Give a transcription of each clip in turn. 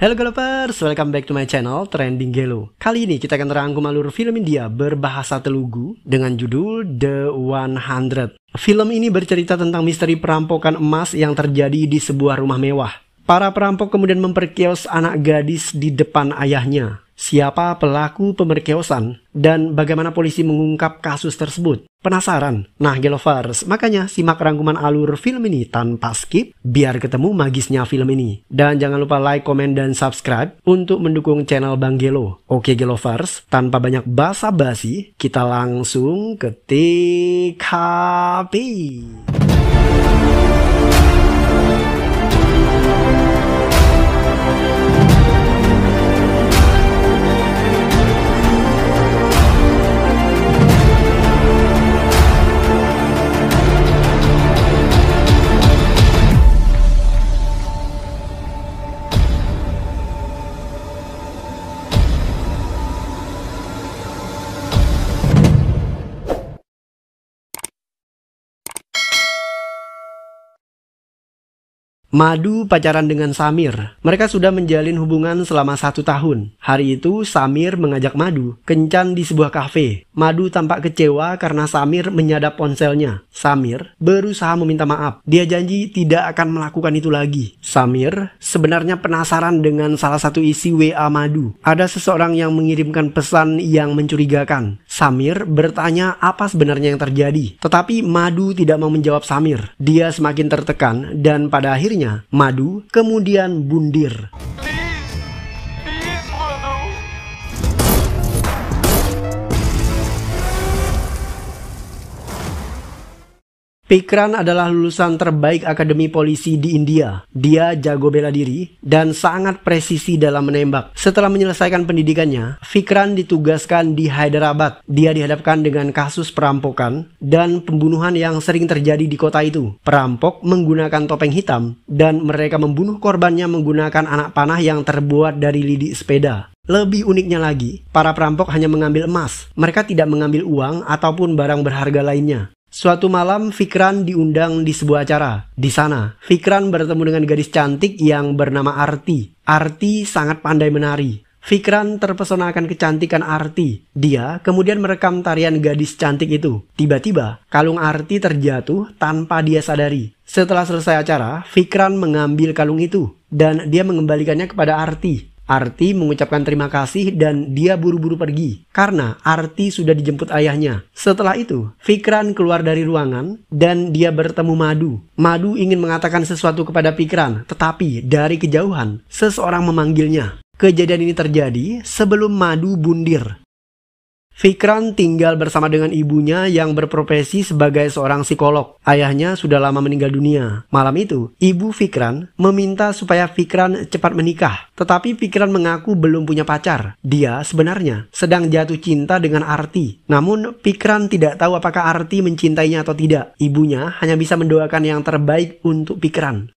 Halo Galopers, welcome back to my channel Trending Gelo. Kali ini kita akan merangkum alur film India berbahasa Telugu dengan judul The 100. Film ini bercerita tentang misteri perampokan emas yang terjadi di sebuah rumah mewah. Para perampok kemudian memperkios anak gadis di depan ayahnya. Siapa pelaku pemerkiosan dan bagaimana polisi mengungkap kasus tersebut? Penasaran? Nah Gelovers, makanya simak rangkuman alur film ini tanpa skip biar ketemu magisnya film ini. Dan jangan lupa like, komen, dan subscribe untuk mendukung channel Bang Gelo. Oke Gelovers, tanpa banyak basa-basi, kita langsung ke TKP. Madu pacaran dengan Samir. Mereka sudah menjalin hubungan selama 1 tahun. Hari itu Samir mengajak Madu kencan di sebuah kafe. Madu tampak kecewa karena Samir menyadap ponselnya. Samir berusaha meminta maaf. Dia janji tidak akan melakukan itu lagi. Samir sebenarnya penasaran dengan salah satu isi WA Madu. Ada seseorang yang mengirimkan pesan yang mencurigakan. Samir bertanya apa sebenarnya yang terjadi. Tetapi Madu tidak mau menjawab Samir. Dia semakin tertekan dan pada akhirnya Madu kemudian bundir. Vikran adalah lulusan terbaik Akademi Polisi di India. Dia jago bela diri dan sangat presisi dalam menembak. Setelah menyelesaikan pendidikannya, Vikran ditugaskan di Hyderabad. Dia dihadapkan dengan kasus perampokan dan pembunuhan yang sering terjadi di kota itu. Perampok menggunakan topeng hitam dan mereka membunuh korbannya menggunakan anak panah yang terbuat dari lidi sepeda. Lebih uniknya lagi, para perampok hanya mengambil emas. Mereka tidak mengambil uang ataupun barang berharga lainnya. Suatu malam, Vikran diundang di sebuah acara. Di sana, Vikran bertemu dengan gadis cantik yang bernama Arti. Arti sangat pandai menari. Vikran terpesona akan kecantikan Arti. Dia kemudian merekam tarian gadis cantik itu. Tiba-tiba, kalung Arti terjatuh tanpa dia sadari. Setelah selesai acara, Vikran mengambil kalung itu dan dia mengembalikannya kepada Arti. Arti mengucapkan terima kasih dan dia buru-buru pergi karena Arti sudah dijemput ayahnya. Setelah itu, Vikran keluar dari ruangan dan dia bertemu Madu. Madu ingin mengatakan sesuatu kepada Vikran, tetapi dari kejauhan seseorang memanggilnya. Kejadian ini terjadi sebelum Madu bundir. Vikran tinggal bersama dengan ibunya yang berprofesi sebagai seorang psikolog. Ayahnya sudah lama meninggal dunia. Malam itu, ibu Vikran meminta supaya Vikran cepat menikah. Tetapi Vikran mengaku belum punya pacar. Dia sebenarnya sedang jatuh cinta dengan Arti. Namun, Vikran tidak tahu apakah Arti mencintainya atau tidak. Ibunya hanya bisa mendoakan yang terbaik untuk Vikran.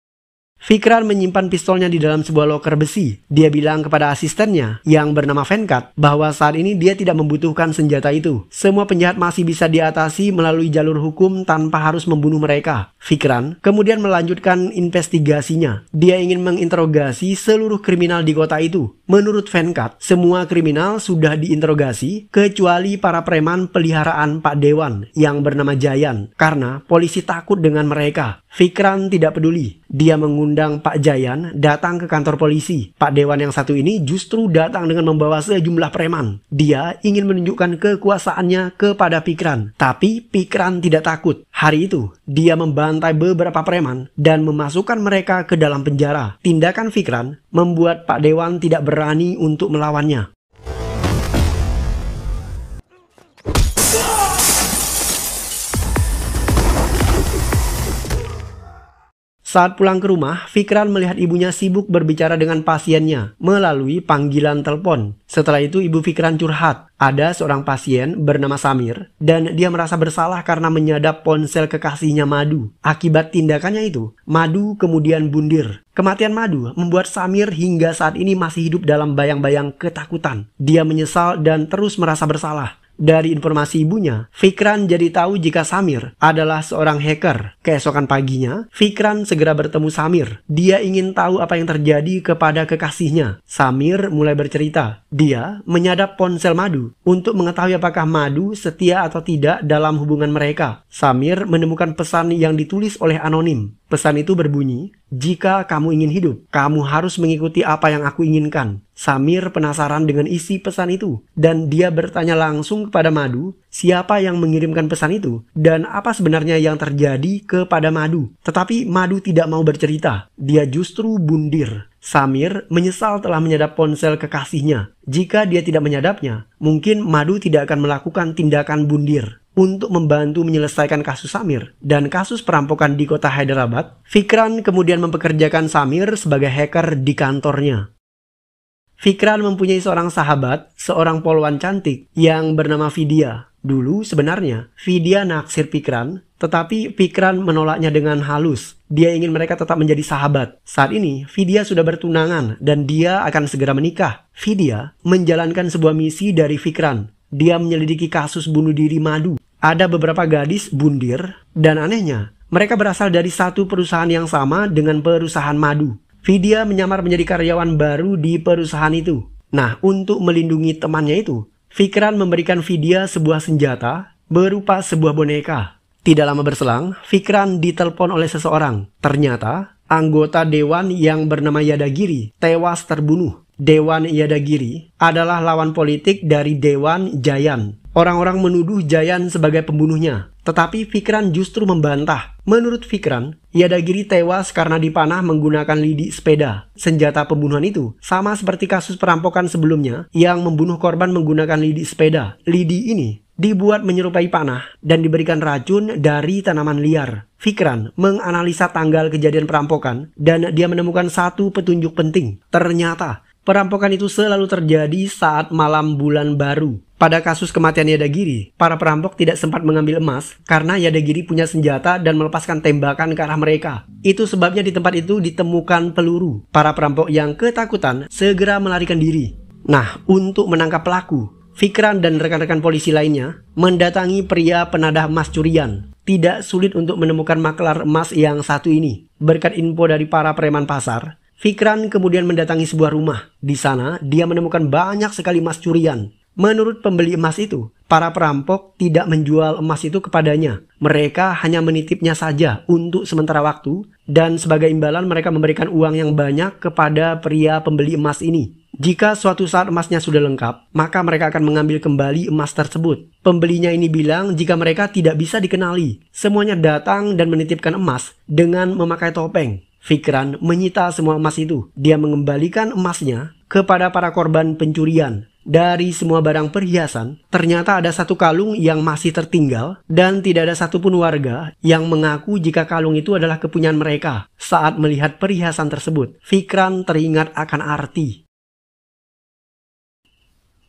Vikran menyimpan pistolnya di dalam sebuah loker besi. Dia bilang kepada asistennya yang bernama Venkat bahwa saat ini dia tidak membutuhkan senjata itu. Semua penjahat masih bisa diatasi melalui jalur hukum tanpa harus membunuh mereka. Vikran kemudian melanjutkan investigasinya. Dia ingin menginterogasi seluruh kriminal di kota itu. Menurut Venkat, semua kriminal sudah diinterogasi kecuali para preman peliharaan Pak Dewan yang bernama Jayan karena polisi takut dengan mereka. Vikran tidak peduli. Dia mengundang Pak Jayan datang ke kantor polisi. Pak Dewan yang satu ini justru datang dengan membawa sejumlah preman. Dia ingin menunjukkan kekuasaannya kepada Vikran. Tapi Vikran tidak takut. Hari itu, dia membantai beberapa preman dan memasukkan mereka ke dalam penjara. Tindakan Vikran membuat Pak Dewan tidak berani untuk melawannya. Saat pulang ke rumah, Vikran melihat ibunya sibuk berbicara dengan pasiennya melalui panggilan telepon. Setelah itu ibu Vikran curhat. Ada seorang pasien bernama Samir dan dia merasa bersalah karena menyadap ponsel kekasihnya Madu. Akibat tindakannya itu, Madu kemudian bundir. Kematian Madu membuat Samir hingga saat ini masih hidup dalam bayang-bayang ketakutan. Dia menyesal dan terus merasa bersalah. Dari informasi ibunya, Fikran jadi tahu jika Samir adalah seorang hacker. Keesokan paginya, Fikran segera bertemu Samir. Dia ingin tahu apa yang terjadi kepada kekasihnya. Samir mulai bercerita. Dia menyadap ponsel Madu untuk mengetahui apakah Madu setia atau tidak dalam hubungan mereka. Samir menemukan pesan yang ditulis oleh anonim. Pesan itu berbunyi, "Jika kamu ingin hidup, kamu harus mengikuti apa yang aku inginkan." Samir penasaran dengan isi pesan itu, dan dia bertanya langsung kepada Madu, siapa yang mengirimkan pesan itu, dan apa sebenarnya yang terjadi kepada Madu. Tetapi Madu tidak mau bercerita, dia justru bundir. Samir menyesal telah menyadap ponsel kekasihnya. Jika dia tidak menyadapnya, mungkin Madu tidak akan melakukan tindakan bundir. Untuk membantu menyelesaikan kasus Samir dan kasus perampokan di kota Hyderabad, Fikran kemudian mempekerjakan Samir sebagai hacker di kantornya. Fikran mempunyai seorang sahabat, seorang polwan cantik yang bernama Vidya. Dulu sebenarnya Vidya naksir Fikran, tetapi Fikran menolaknya dengan halus. Dia ingin mereka tetap menjadi sahabat. Saat ini Vidya sudah bertunangan dan dia akan segera menikah. Vidya menjalankan sebuah misi dari Fikran. Dia menyelidiki kasus bunuh diri Madu. Ada beberapa gadis bundir, dan anehnya, mereka berasal dari satu perusahaan yang sama dengan perusahaan Madu. Vidya menyamar menjadi karyawan baru di perusahaan itu. Nah, untuk melindungi temannya itu, Fikran memberikan Vidya sebuah senjata berupa sebuah boneka. Tidak lama berselang, Fikran ditelepon oleh seseorang. Ternyata, anggota dewan yang bernama Yadagiri tewas terbunuh. Dewan Yadagiri adalah lawan politik dari Dewan Jayan. Orang-orang menuduh Jayan sebagai pembunuhnya, tetapi Fikran justru membantah. Menurut Fikran, Yadagiri tewas karena dipanah menggunakan lidi sepeda. Senjata pembunuhan itu sama seperti kasus perampokan sebelumnya yang membunuh korban menggunakan lidi sepeda. Lidi ini dibuat menyerupai panah dan diberikan racun dari tanaman liar. Fikran menganalisa tanggal kejadian perampokan dan dia menemukan satu petunjuk penting. Ternyata perampokan itu selalu terjadi saat malam bulan baru. Pada kasus kematian Yadagiri, para perampok tidak sempat mengambil emas karena Yadagiri punya senjata dan melepaskan tembakan ke arah mereka. Itu sebabnya di tempat itu ditemukan peluru. Para perampok yang ketakutan segera melarikan diri. Nah, untuk menangkap pelaku, Fikran dan rekan-rekan polisi lainnya mendatangi pria penadah emas curian. Tidak sulit untuk menemukan maklar emas yang satu ini. Berkat info dari para preman pasar, Fikran kemudian mendatangi sebuah rumah. Di sana, dia menemukan banyak sekali emas curian. Menurut pembeli emas itu, para perampok tidak menjual emas itu kepadanya. Mereka hanya menitipnya saja untuk sementara waktu, dan sebagai imbalan mereka memberikan uang yang banyak kepada pria pembeli emas ini. Jika suatu saat emasnya sudah lengkap, maka mereka akan mengambil kembali emas tersebut. Pembelinya ini bilang jika mereka tidak bisa dikenali. Semuanya datang dan menitipkan emas dengan memakai topeng. Fikran menyita semua emas itu. Dia mengembalikan emasnya kepada para korban pencurian. Dari semua barang perhiasan, ternyata ada satu kalung yang masih tertinggal dan tidak ada satupun warga yang mengaku jika kalung itu adalah kepunyaan mereka. Saat melihat perhiasan tersebut, Fikran teringat akan Arti.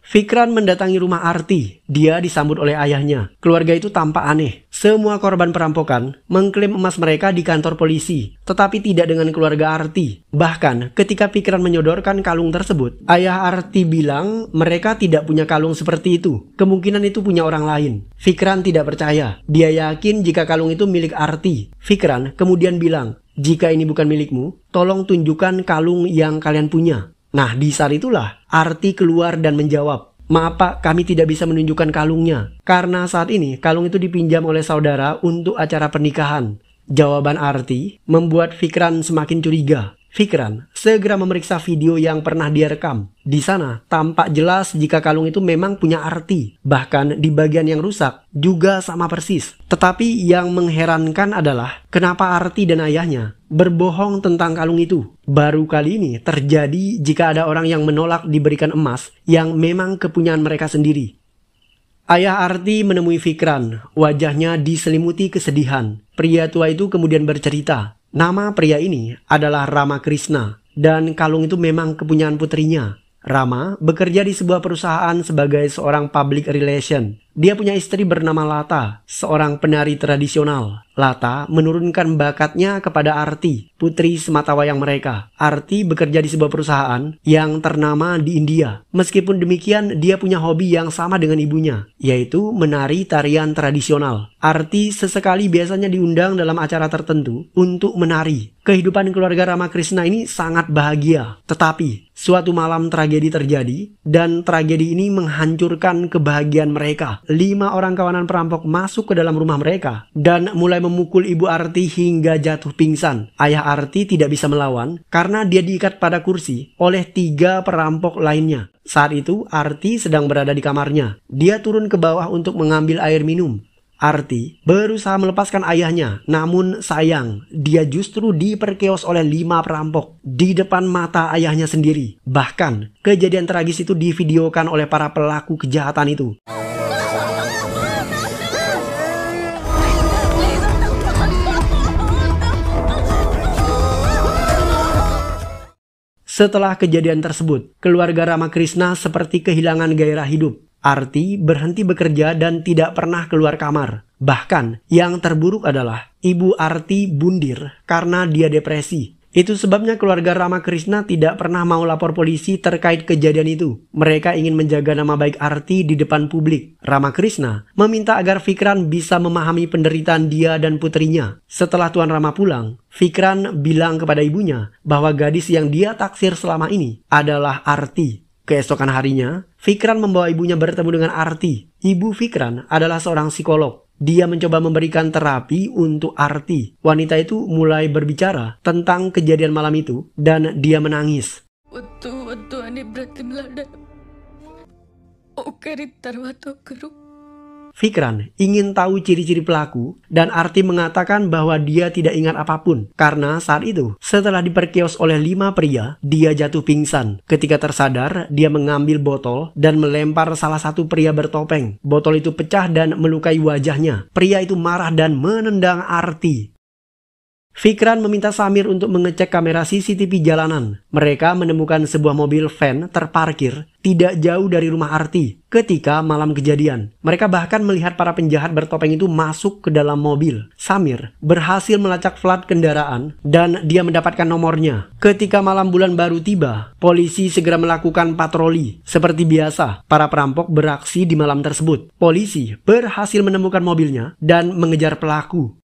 Fikran mendatangi rumah Arti. Dia disambut oleh ayahnya. Keluarga itu tampak aneh. Semua korban perampokan mengklaim emas mereka di kantor polisi, tetapi tidak dengan keluarga Arti. Bahkan ketika Fikran menyodorkan kalung tersebut, ayah Arti bilang mereka tidak punya kalung seperti itu. Kemungkinan itu punya orang lain. Fikran tidak percaya. Dia yakin jika kalung itu milik Arti. Fikran kemudian bilang, "Jika ini bukan milikmu, tolong tunjukkan kalung yang kalian punya." Nah, di saat itulah Arti keluar dan menjawab, "Maaf Pak, kami tidak bisa menunjukkan kalungnya. Karena saat ini kalung itu dipinjam oleh saudara untuk acara pernikahan." Jawaban Arti membuat Fikran semakin curiga. Fikran segera memeriksa video yang pernah dia rekam. Di sana tampak jelas jika kalung itu memang punya Arti. Bahkan di bagian yang rusak juga sama persis. Tetapi yang mengherankan adalah kenapa Arti dan ayahnya berbohong tentang kalung itu. Baru kali ini terjadi jika ada orang yang menolak diberikan emas yang memang kepunyaan mereka sendiri. Ayah Arti menemui Fikran. Wajahnya diselimuti kesedihan. Pria tua itu kemudian bercerita. Nama pria ini adalah Rama Krishna, dan kalung itu memang kepunyaan putrinya. Rama bekerja di sebuah perusahaan sebagai seorang public relation. Dia punya istri bernama Lata, seorang penari tradisional. Lata menurunkan bakatnya kepada Arti, putri sematawayang mereka. Arti bekerja di sebuah perusahaan yang ternama di India. Meskipun demikian, dia punya hobi yang sama dengan ibunya, yaitu menari tarian tradisional. Arti sesekali biasanya diundang dalam acara tertentu untuk menari. Kehidupan keluarga Ramakrishna ini sangat bahagia. Tetapi, suatu malam tragedi terjadi, dan tragedi ini menghancurkan kebahagiaan mereka. 5 orang kawanan perampok masuk ke dalam rumah mereka, dan mulai memukul ibu Arti hingga jatuh pingsan. Ayah Arti tidak bisa melawan, karena dia diikat pada kursi oleh 3 perampok lainnya. Saat itu, Arti sedang berada di kamarnya. Dia turun ke bawah untuk mengambil air minum. Arti berusaha melepaskan ayahnya, namun sayang, dia justru diperkeos oleh 5 perampok di depan mata ayahnya sendiri. Bahkan, kejadian tragis itu divideokan oleh para pelaku kejahatan itu. Setelah kejadian tersebut, keluarga Ramakrishna seperti kehilangan gairah hidup. Arti berhenti bekerja dan tidak pernah keluar kamar. Bahkan, yang terburuk adalah ibu Arti bundir karena dia depresi. Itu sebabnya keluarga Ramakrishna tidak pernah mau lapor polisi terkait kejadian itu. Mereka ingin menjaga nama baik Arti di depan publik. Ramakrishna meminta agar Fikran bisa memahami penderitaan dia dan putrinya. Setelah Tuan Rama pulang, Fikran bilang kepada ibunya bahwa gadis yang dia taksir selama ini adalah Arti. Keesokan harinya, Fikran membawa ibunya bertemu dengan Arti. Ibu Fikran adalah seorang psikolog. Dia mencoba memberikan terapi untuk Arti. Wanita itu mulai berbicara tentang kejadian malam itu dan dia menangis. Fikran ingin tahu ciri-ciri pelaku dan Arti mengatakan bahwa dia tidak ingat apapun karena saat itu setelah diperkeos oleh 5 pria, dia jatuh pingsan. Ketika tersadar, dia mengambil botol dan melempar salah satu pria bertopeng. Botol itu pecah dan melukai wajahnya. Pria itu marah dan menendang Arti. Fikran meminta Samir untuk mengecek kamera CCTV jalanan. Mereka menemukan sebuah mobil van terparkir tidak jauh dari rumah Arti ketika malam kejadian. Mereka bahkan melihat para penjahat bertopeng itu masuk ke dalam mobil. Samir berhasil melacak plat kendaraan dan dia mendapatkan nomornya. Ketika malam bulan baru tiba, polisi segera melakukan patroli. Seperti biasa, para perampok beraksi di malam tersebut. Polisi berhasil menemukan mobilnya dan mengejar pelaku.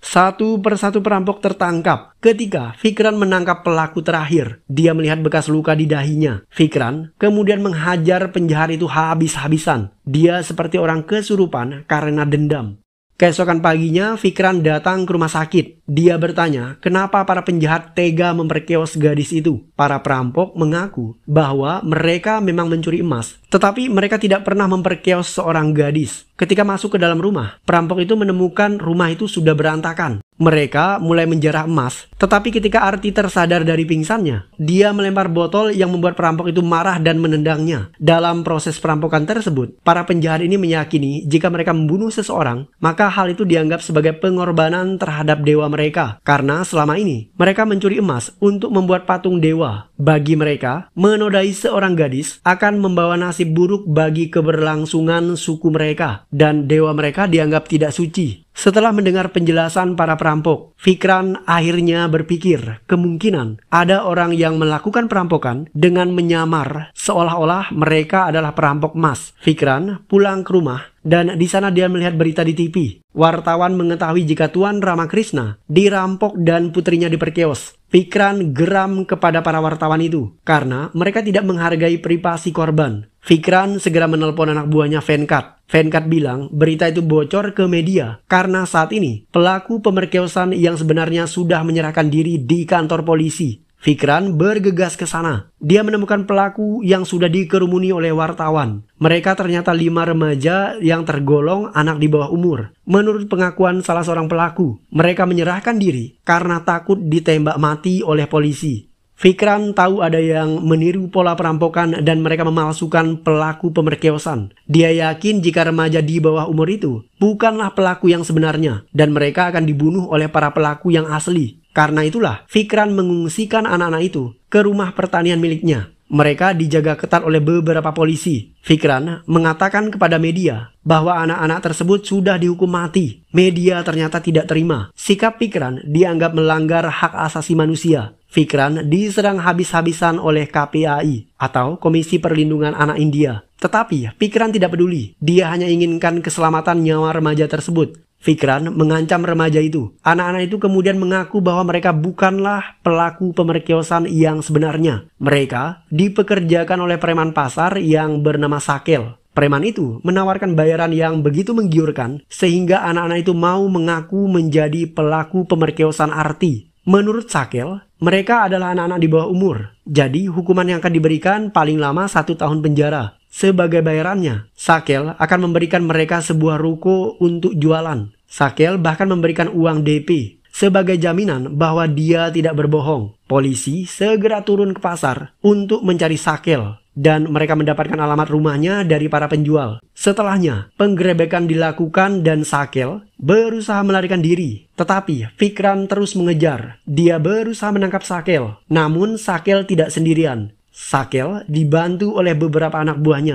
Satu persatu perampok tertangkap. Ketika Fikran menangkap pelaku terakhir, dia melihat bekas luka di dahinya. Fikran kemudian menghajar penjahat itu habis-habisan. Dia seperti orang kesurupan karena dendam. Keesokan paginya, Fikran datang ke rumah sakit. Dia bertanya, kenapa para penjahat tega memperkeos gadis itu? Para perampok mengaku bahwa mereka memang mencuri emas, tetapi mereka tidak pernah memperkeos seorang gadis. Ketika masuk ke dalam rumah, perampok itu menemukan rumah itu sudah berantakan. Mereka mulai menjarah emas, tetapi ketika Arti tersadar dari pingsannya, dia melempar botol yang membuat perampok itu marah dan menendangnya. Dalam proses perampokan tersebut, para penjahat ini meyakini jika mereka membunuh seseorang, maka hal itu dianggap sebagai pengorbanan terhadap dewa mereka. Karena selama ini, mereka mencuri emas untuk membuat patung dewa. Bagi mereka, menodai seorang gadis akan membawa nasib buruk bagi keberlangsungan suku mereka, dan dewa mereka dianggap tidak suci. Setelah mendengar penjelasan para perampok, Fikran akhirnya berpikir kemungkinan ada orang yang melakukan perampokan dengan menyamar seolah-olah mereka adalah perampok emas. Fikran pulang ke rumah dan di sana dia melihat berita di TV. Wartawan mengetahui jika Tuan Ramakrishna dirampok dan putrinya diperkeos. Fikran geram kepada para wartawan itu karena mereka tidak menghargai privasi korban. Fikran segera menelpon anak buahnya Venkat. Venkat bilang berita itu bocor ke media karena saat ini pelaku pemerkosaan yang sebenarnya sudah menyerahkan diri di kantor polisi. Fikran bergegas ke sana. Dia menemukan pelaku yang sudah dikerumuni oleh wartawan. Mereka ternyata 5 remaja yang tergolong anak di bawah umur. Menurut pengakuan salah seorang pelaku, mereka menyerahkan diri karena takut ditembak mati oleh polisi. Fikran tahu ada yang meniru pola perampokan dan mereka memalsukan pelaku pemerkosaan. Dia yakin jika remaja di bawah umur itu bukanlah pelaku yang sebenarnya dan mereka akan dibunuh oleh para pelaku yang asli. Karena itulah Fikran mengungsikan anak-anak itu ke rumah pertanian miliknya. Mereka dijaga ketat oleh beberapa polisi. Fikran mengatakan kepada media bahwa anak-anak tersebut sudah dihukum mati. Media ternyata tidak terima. Sikap Fikran dianggap melanggar hak asasi manusia. Fikran diserang habis-habisan oleh KPAI atau Komisi Perlindungan Anak India. Tetapi Fikran tidak peduli. Dia hanya inginkan keselamatan nyawa remaja tersebut. Fikran mengancam remaja itu. Anak-anak itu kemudian mengaku bahwa mereka bukanlah pelaku pemerkosaan yang sebenarnya. Mereka dipekerjakan oleh preman pasar yang bernama Sakel. Preman itu menawarkan bayaran yang begitu menggiurkan sehingga anak-anak itu mau mengaku menjadi pelaku pemerkosaan Arti. Menurut Sakel, mereka adalah anak-anak di bawah umur. Jadi hukuman yang akan diberikan paling lama 1 tahun penjara. Sebagai bayarannya, Sakel akan memberikan mereka sebuah ruko untuk jualan. Sakel bahkan memberikan uang DP sebagai jaminan bahwa dia tidak berbohong. Polisi segera turun ke pasar untuk mencari Sakel dan mereka mendapatkan alamat rumahnya dari para penjual. Setelahnya, penggerebekan dilakukan dan Sakel berusaha melarikan diri. Tetapi Fikran terus mengejar. Dia berusaha menangkap Sakel. Namun Sakel tidak sendirian. Sakel dibantu oleh beberapa anak buahnya.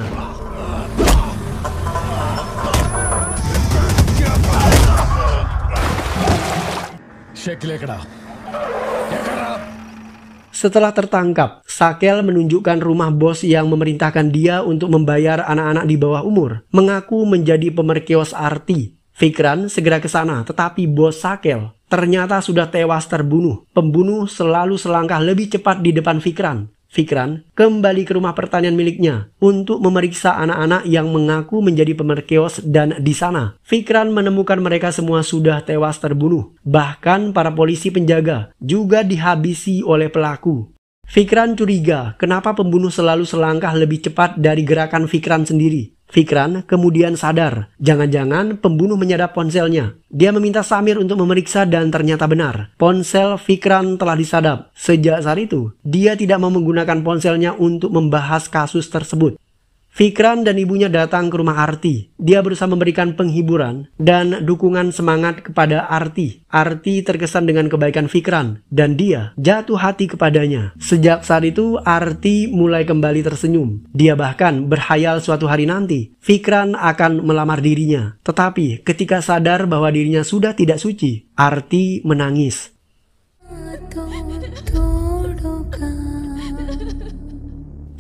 Setelah tertangkap, Sakel menunjukkan rumah bos yang memerintahkan dia untuk membayar anak-anak di bawah umur, mengaku menjadi pemerkios Arti. Fikran segera ke sana, tetapi bos Sakel ternyata sudah tewas terbunuh. Pembunuh selalu selangkah lebih cepat di depan Fikran. Fikran kembali ke rumah pertanian miliknya untuk memeriksa anak-anak yang mengaku menjadi pemerkios dan di sana Fikran menemukan mereka semua sudah tewas terbunuh. Bahkan para polisi penjaga juga dihabisi oleh pelaku. Fikran curiga kenapa pembunuh selalu selangkah lebih cepat dari gerakan Fikran sendiri. Fikran kemudian sadar, jangan-jangan pembunuh menyadap ponselnya. Dia meminta Samir untuk memeriksa dan ternyata benar. Ponsel Fikran telah disadap. Sejak saat itu, dia tidak mau menggunakan ponselnya untuk membahas kasus tersebut. Fikran dan ibunya datang ke rumah Arti. Dia berusaha memberikan penghiburan dan dukungan semangat kepada Arti. Arti terkesan dengan kebaikan Fikran dan dia jatuh hati kepadanya. Sejak saat itu Arti mulai kembali tersenyum. Dia bahkan berhayal suatu hari nanti Fikran akan melamar dirinya. Tetapi ketika sadar bahwa dirinya sudah tidak suci, Arti menangis.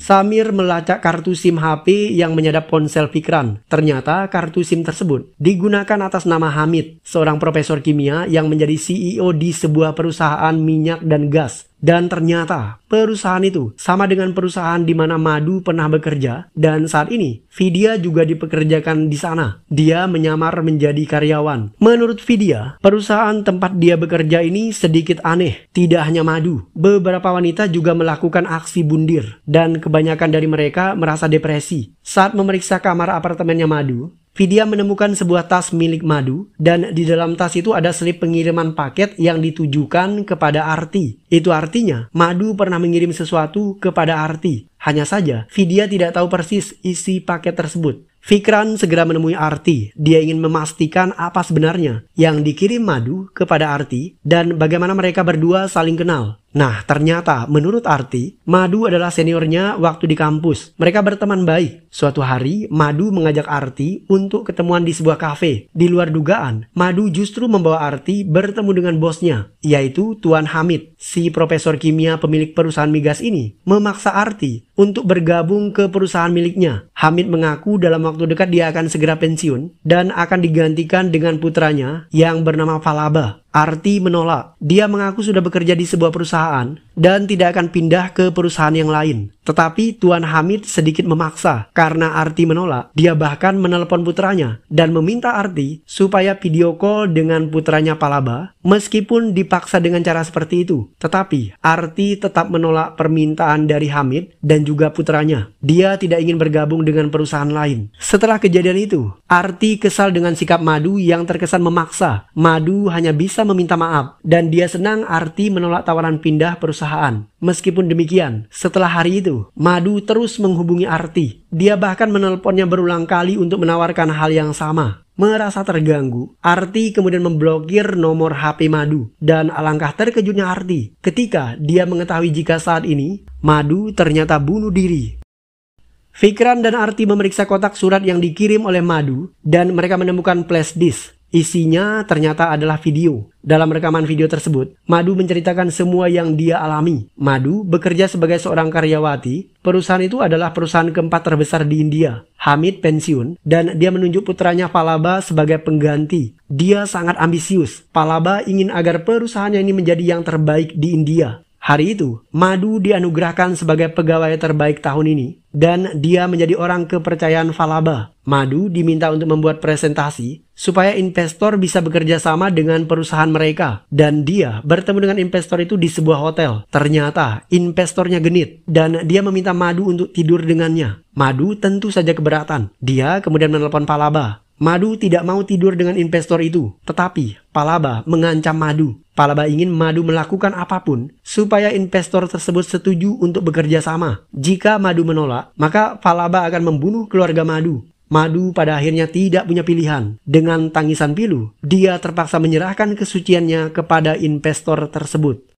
Samir melacak kartu SIM HP yang menyadap ponsel Fikran. Ternyata kartu SIM tersebut digunakan atas nama Hamid, seorang profesor kimia yang menjadi CEO di sebuah perusahaan minyak dan gas. Dan ternyata perusahaan itu sama dengan perusahaan di mana Madu pernah bekerja dan saat ini Vidya juga dipekerjakan di sana. Dia menyamar menjadi karyawan. Menurut Vidya, perusahaan tempat dia bekerja ini sedikit aneh. Tidak hanya Madu, beberapa wanita juga melakukan aksi bundir dan kebanyakan dari mereka merasa depresi. Saat memeriksa kamar apartemennya Madu, Vidya menemukan sebuah tas milik Madu dan di dalam tas itu ada slip pengiriman paket yang ditujukan kepada Arti. Itu artinya Madu pernah mengirim sesuatu kepada Arti. Hanya saja Vidya tidak tahu persis isi paket tersebut. Fikran segera menemui Arti. Dia ingin memastikan apa sebenarnya yang dikirim Madu kepada Arti dan bagaimana mereka berdua saling kenal. Nah, ternyata menurut Arti, Madu adalah seniornya waktu di kampus. Mereka berteman baik. Suatu hari, Madu mengajak Arti untuk ketemuan di sebuah kafe. Di luar dugaan, Madu justru membawa Arti bertemu dengan bosnya, yaitu Tuan Hamid. Si profesor kimia pemilik perusahaan migas ini memaksa Arti untuk bergabung ke perusahaan miliknya. Hamid mengaku dalam waktu dekat dia akan segera pensiun dan akan digantikan dengan putranya yang bernama Falaba. Arti menolak. Dia mengaku sudah bekerja di sebuah perusahaan dan tidak akan pindah ke perusahaan yang lain. Tetapi Tuan Hamid sedikit memaksa. Karena Arti menolak, dia bahkan menelpon putranya dan meminta Arti supaya video call dengan putranya Falaba meskipun dipaksa dengan cara seperti itu. Tetapi Arti tetap menolak permintaan dari Hamid dan juga putranya. Dia tidak ingin bergabung dengan perusahaan lain. Setelah kejadian itu, Arti kesal dengan sikap Madu yang terkesan memaksa. Madu hanya bisa meminta maaf dan dia senang Arti menolak tawaran pindah perusahaan perusahaan. Meskipun demikian, setelah hari itu, Madhu terus menghubungi Arti. Dia bahkan menelponnya berulang kali untuk menawarkan hal yang sama. Merasa terganggu, Arti kemudian memblokir nomor HP Madhu. Dan alangkah terkejutnya Arti ketika dia mengetahui jika saat ini Madhu ternyata bunuh diri. Vikran dan Arti memeriksa kotak surat yang dikirim oleh Madhu dan mereka menemukan flash disk. Isinya ternyata adalah video. Dalam rekaman video tersebut, Madhu menceritakan semua yang dia alami. Madhu bekerja sebagai seorang karyawati. Perusahaan itu adalah perusahaan keempat terbesar di India. Hamid pensiun dan dia menunjuk putranya Palaba sebagai pengganti. Dia sangat ambisius. Palaba ingin agar perusahaannya ini menjadi yang terbaik di India. Hari itu, Madhu dianugerahkan sebagai pegawai terbaik tahun ini dan dia menjadi orang kepercayaan Palaba. Madhu diminta untuk membuat presentasi supaya investor bisa bekerja sama dengan perusahaan mereka dan dia bertemu dengan investor itu di sebuah hotel. Ternyata investornya genit dan dia meminta Madhu untuk tidur dengannya. Madhu tentu saja keberatan. Dia kemudian menelpon Palaba. Madhu tidak mau tidur dengan investor itu, tetapi Palaba mengancam Madhu. Palaba ingin Madhu melakukan apapun supaya investor tersebut setuju untuk bekerja sama. Jika Madhu menolak, maka Palaba akan membunuh keluarga Madhu. Madhu pada akhirnya tidak punya pilihan. Dengan tangisan pilu, dia terpaksa menyerahkan kesuciannya kepada investor tersebut.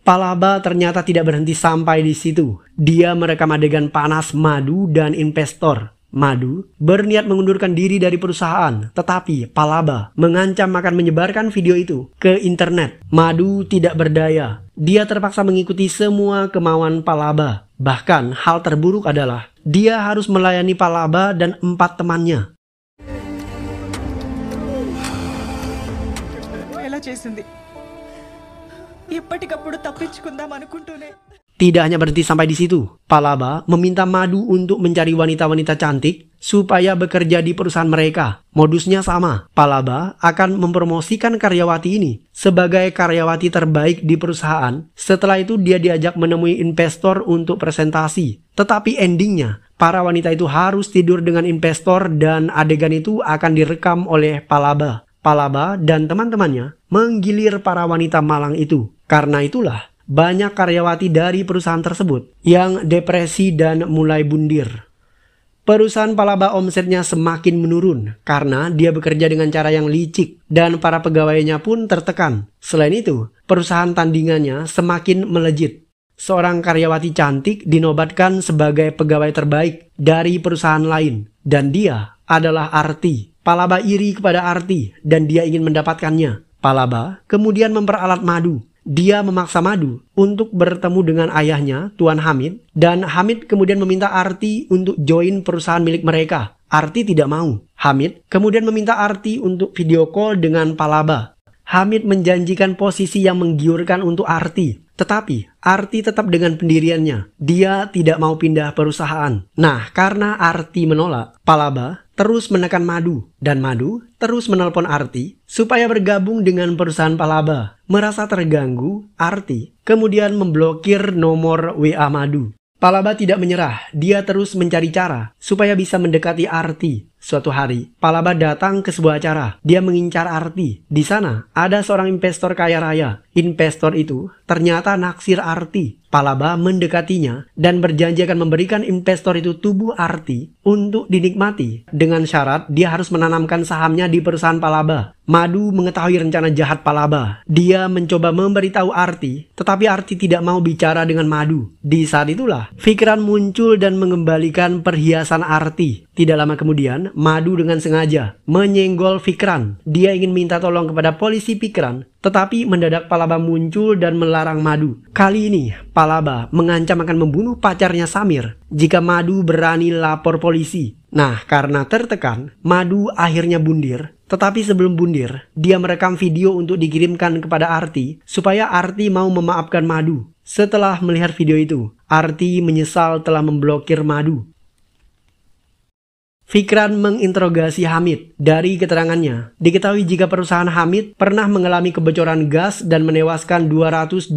Palaba ternyata tidak berhenti sampai di situ. Dia merekam adegan panas Madhu dan investor. Madhu berniat mengundurkan diri dari perusahaan, tetapi Palaba mengancam akan menyebarkan video itu ke internet. Madhu tidak berdaya. Dia terpaksa mengikuti semua kemauan Palaba. Bahkan hal terburuk adalah dia harus melayani Palaba dan 4 temannya. ఎలా చేసింది ఎప్పటికప్పుడు తప్పించుకుందాం అనుకుంటూనే. Tidak hanya berhenti sampai di situ, Palaba meminta Madhu untuk mencari wanita-wanita cantik supaya bekerja di perusahaan mereka. Modusnya sama, Palaba akan mempromosikan karyawati ini sebagai karyawati terbaik di perusahaan. Setelah itu dia diajak menemui investor untuk presentasi. Tetapi endingnya, para wanita itu harus tidur dengan investor dan adegan itu akan direkam oleh Palaba. Palaba dan teman-temannya menggilir para wanita malang itu. Karena itulah, banyak karyawati dari perusahaan tersebut yang depresi dan mulai bundir. Perusahaan Palaba omsetnya semakin menurun karena dia bekerja dengan cara yang licik dan para pegawainya pun tertekan. Selain itu, perusahaan tandingannya semakin melejit. Seorang karyawati cantik dinobatkan sebagai pegawai terbaik dari perusahaan lain dan dia adalah Arti. Palaba iri kepada Arti dan dia ingin mendapatkannya. Palaba kemudian memperalat Madhu. Dia memaksa Madhu untuk bertemu dengan ayahnya, Tuan Hamid, dan Hamid kemudian meminta Arti untuk join perusahaan milik mereka. Arti tidak mau. Hamid kemudian meminta Arti untuk video call dengan Palaba. Hamid menjanjikan posisi yang menggiurkan untuk Arti. Tetapi Arti tetap dengan pendiriannya. Dia tidak mau pindah perusahaan. Nah, karena Arti menolak, Palaba terus menekan Madhu. Dan Madhu terus menelpon Arti supaya bergabung dengan perusahaan Palaba. Merasa terganggu, Arti kemudian memblokir nomor WA Madhu. Palaba tidak menyerah. Dia terus mencari cara supaya bisa mendekati Arti. Suatu hari, Palaba datang ke sebuah acara. Dia mengincar Arti. Di sana, ada seorang investor kaya raya. Investor itu ternyata naksir Arti. Palaba mendekatinya dan berjanji akan memberikan investor itu tubuh Arti untuk dinikmati. Dengan syarat dia harus menanamkan sahamnya di perusahaan Palaba. Madhu mengetahui rencana jahat Palaba. Dia mencoba memberitahu Arti, tetapi Arti tidak mau bicara dengan Madhu. Di saat itulah, Vikran muncul dan mengembalikan perhiasan Arti. Tidak lama kemudian, Madhu dengan sengaja menyenggol Vikran. Dia ingin minta tolong kepada polisi Vikran, tetapi mendadak Palaba muncul dan melarang Madhu. Kali ini, Palaba mengancam akan membunuh pacarnya Samir jika Madhu berani lapor polisi. Nah, karena tertekan, Madhu akhirnya bundir. Tetapi sebelum bundir, dia merekam video untuk dikirimkan kepada Arti supaya Arti mau memaafkan Madhu. Setelah melihat video itu, Arti menyesal telah memblokir Madhu. Fikran menginterogasi Hamid. Dari keterangannya, diketahui jika perusahaan Hamid pernah mengalami kebocoran gas dan menewaskan 227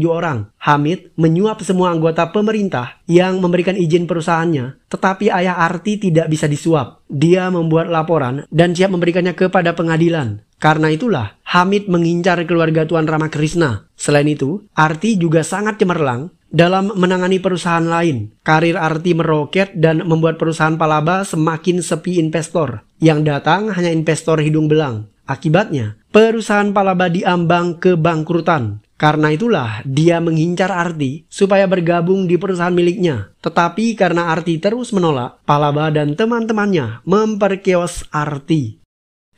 orang. Hamid menyuap semua anggota pemerintah yang memberikan izin perusahaannya, tetapi ayah Arti tidak bisa disuap. Dia membuat laporan dan siap memberikannya kepada pengadilan. Karena itulah, Hamid mengincar keluarga Tuan Ramakrishna. Selain itu, Arti juga sangat cemerlang dalam menangani perusahaan lain. Karir Arti meroket dan membuat perusahaan Palaba semakin sepi investor. Yang datang hanya investor hidung belang. Akibatnya, perusahaan Palaba diambang kebangkrutan. Karena itulah dia mengincar Arti supaya bergabung di perusahaan miliknya. Tetapi karena Arti terus menolak, Palaba dan teman-temannya memperkeos Arti.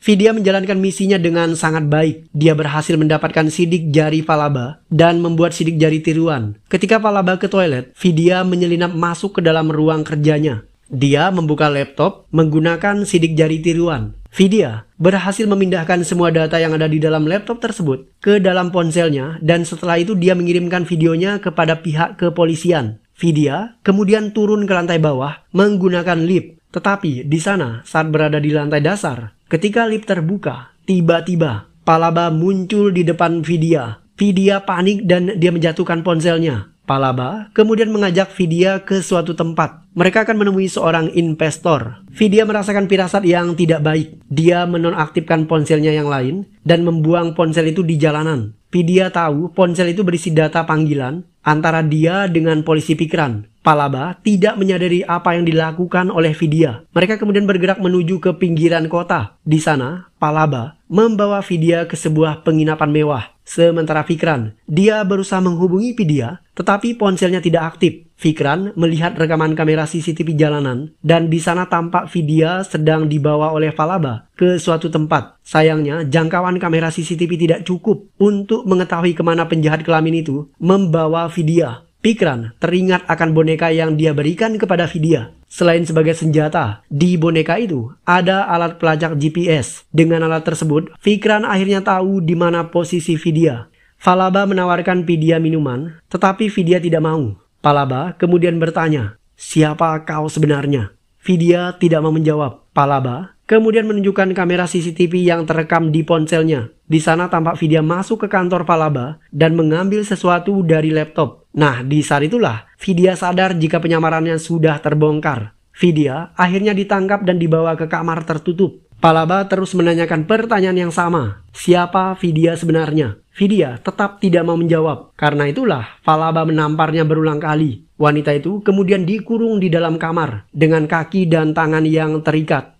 Vidya menjalankan misinya dengan sangat baik. Dia berhasil mendapatkan sidik jari Palaba dan membuat sidik jari tiruan. Ketika Palaba ke toilet, Vidya menyelinap masuk ke dalam ruang kerjanya. Dia membuka laptop menggunakan sidik jari tiruan. Vidya berhasil memindahkan semua data yang ada di dalam laptop tersebut ke dalam ponselnya dan setelah itu dia mengirimkan videonya kepada pihak kepolisian. Vidya kemudian turun ke lantai bawah menggunakan lift. Tetapi di sana saat berada di lantai dasar, ketika lift terbuka, tiba-tiba Palaba muncul di depan Vidya. Vidya panik dan dia menjatuhkan ponselnya. Palaba kemudian mengajak Vidya ke suatu tempat. Mereka akan menemui seorang investor. Vidya merasakan firasat yang tidak baik. Dia menonaktifkan ponselnya yang lain dan membuang ponsel itu di jalanan. Vidya tahu ponsel itu berisi data panggilan antara dia dengan polisi Fikran. Palaba tidak menyadari apa yang dilakukan oleh Vidya. Mereka kemudian bergerak menuju ke pinggiran kota. Di sana, Palaba membawa Vidya ke sebuah penginapan mewah. Sementara Fikran, dia berusaha menghubungi Vidya, tetapi ponselnya tidak aktif. Fikran melihat rekaman kamera CCTV jalanan dan di sana tampak Vidya sedang dibawa oleh Palaba ke suatu tempat. Sayangnya, jangkauan kamera CCTV tidak cukup untuk mengetahui kemana penjahat kelamin itu membawa Vidya. Fikran teringat akan boneka yang dia berikan kepada Vidya. Selain sebagai senjata, di boneka itu ada alat pelacak GPS. Dengan alat tersebut, Fikran akhirnya tahu di mana posisi Vidya. Palaba menawarkan Vidya minuman, tetapi Vidya tidak mau. Palaba kemudian bertanya, "Siapa kau sebenarnya?" Vidya tidak mau menjawab. Palaba kemudian menunjukkan kamera CCTV yang terekam di ponselnya. Di sana tampak Vidya masuk ke kantor Palaba dan mengambil sesuatu dari laptop. Nah, di saat itulah Vidya sadar jika penyamarannya sudah terbongkar. Vidya akhirnya ditangkap dan dibawa ke kamar tertutup. Palaba terus menanyakan pertanyaan yang sama. Siapa Vidya sebenarnya? Vidya tetap tidak mau menjawab. Karena itulah Palaba menamparnya berulang kali. Wanita itu kemudian dikurung di dalam kamar dengan kaki dan tangan yang terikat.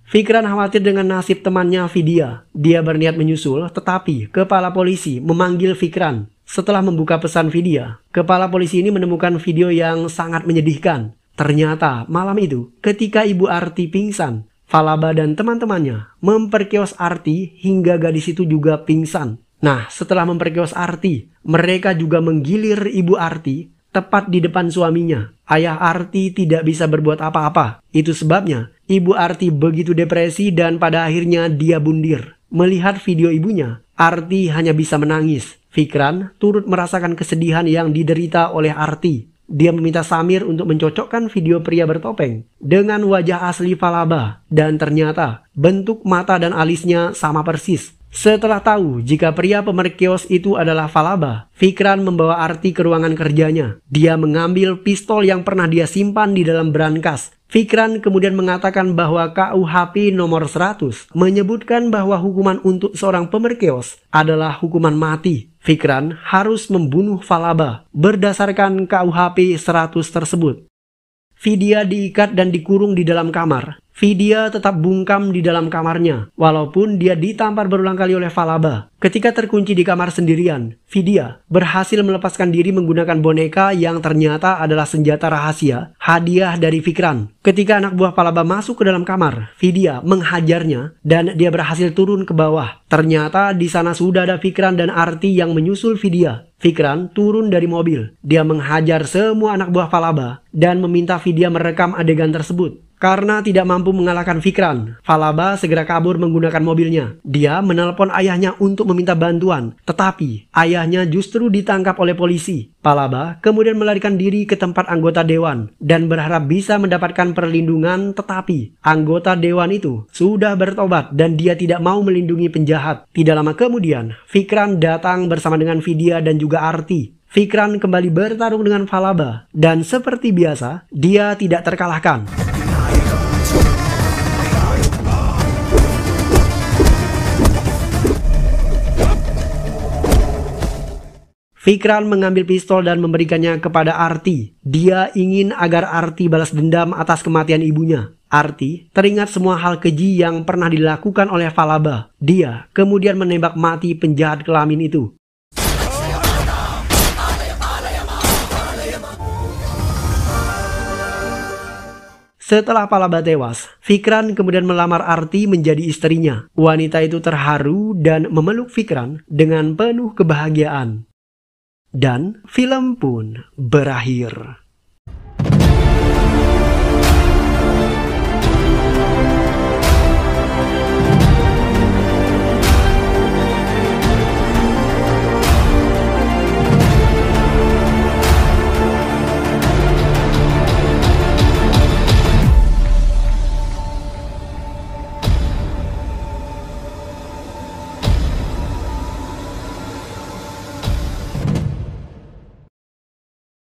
Fikran khawatir dengan nasib temannya Vidya. Dia berniat menyusul, tetapi kepala polisi memanggil Fikran. Setelah membuka pesan Vidya, kepala polisi ini menemukan video yang sangat menyedihkan. Ternyata malam itu, ketika Ibu Arti pingsan, Palaba dan teman-temannya memperkeos Arti hingga gadis itu juga pingsan. Nah, setelah memperkeos Arti, mereka juga menggilir Ibu Arti tepat di depan suaminya. Ayah Arti tidak bisa berbuat apa-apa. Itu sebabnya Ibu Arti begitu depresi dan pada akhirnya dia bundir. Melihat video ibunya, Arti hanya bisa menangis. Fikran turut merasakan kesedihan yang diderita oleh Arti. Dia meminta Samir untuk mencocokkan video pria bertopeng dengan wajah asli Palaba. Dan ternyata bentuk mata dan alisnya sama persis. Setelah tahu jika pria pemerkios itu adalah Palaba, Fikran membawa Arti ke ruangan kerjanya. Dia mengambil pistol yang pernah dia simpan di dalam brankas. Fikran kemudian mengatakan bahwa KUHP nomor 100 menyebutkan bahwa hukuman untuk seorang pemerkios adalah hukuman mati. Fikran harus membunuh Palaba berdasarkan KUHP 100 tersebut. Vidya diikat dan dikurung di dalam kamar. Vidya tetap bungkam di dalam kamarnya, walaupun dia ditampar berulang kali oleh Palaba. Ketika terkunci di kamar sendirian, Vidya berhasil melepaskan diri menggunakan boneka yang ternyata adalah senjata rahasia, hadiah dari Fikran. Ketika anak buah Palaba masuk ke dalam kamar, Vidya menghajarnya dan dia berhasil turun ke bawah. Ternyata di sana sudah ada Fikran dan Arti yang menyusul Vidya. Fikran turun dari mobil. Dia menghajar semua anak buah Palaba dan meminta Vidya merekam adegan tersebut. Karena tidak mampu mengalahkan Fikran, Palaba segera kabur menggunakan mobilnya. Dia menelpon ayahnya untuk meminta bantuan, tetapi ayahnya justru ditangkap oleh polisi. Falaba kemudian melarikan diri ke tempat anggota dewan dan berharap bisa mendapatkan perlindungan, tetapi anggota dewan itu sudah bertobat dan dia tidak mau melindungi penjahat. Tidak lama kemudian, Fikran datang bersama dengan Vidya dan juga Arti. Fikran kembali bertarung dengan Falaba dan seperti biasa, dia tidak terkalahkan. Fikran mengambil pistol dan memberikannya kepada Arti. Dia ingin agar Arti balas dendam atas kematian ibunya. Arti teringat semua hal keji yang pernah dilakukan oleh Falaba. Dia kemudian menembak mati penjahat kelamin itu. Setelah Falaba tewas, Fikran kemudian melamar Arti menjadi istrinya. Wanita itu terharu dan memeluk Fikran dengan penuh kebahagiaan. Dan film pun berakhir.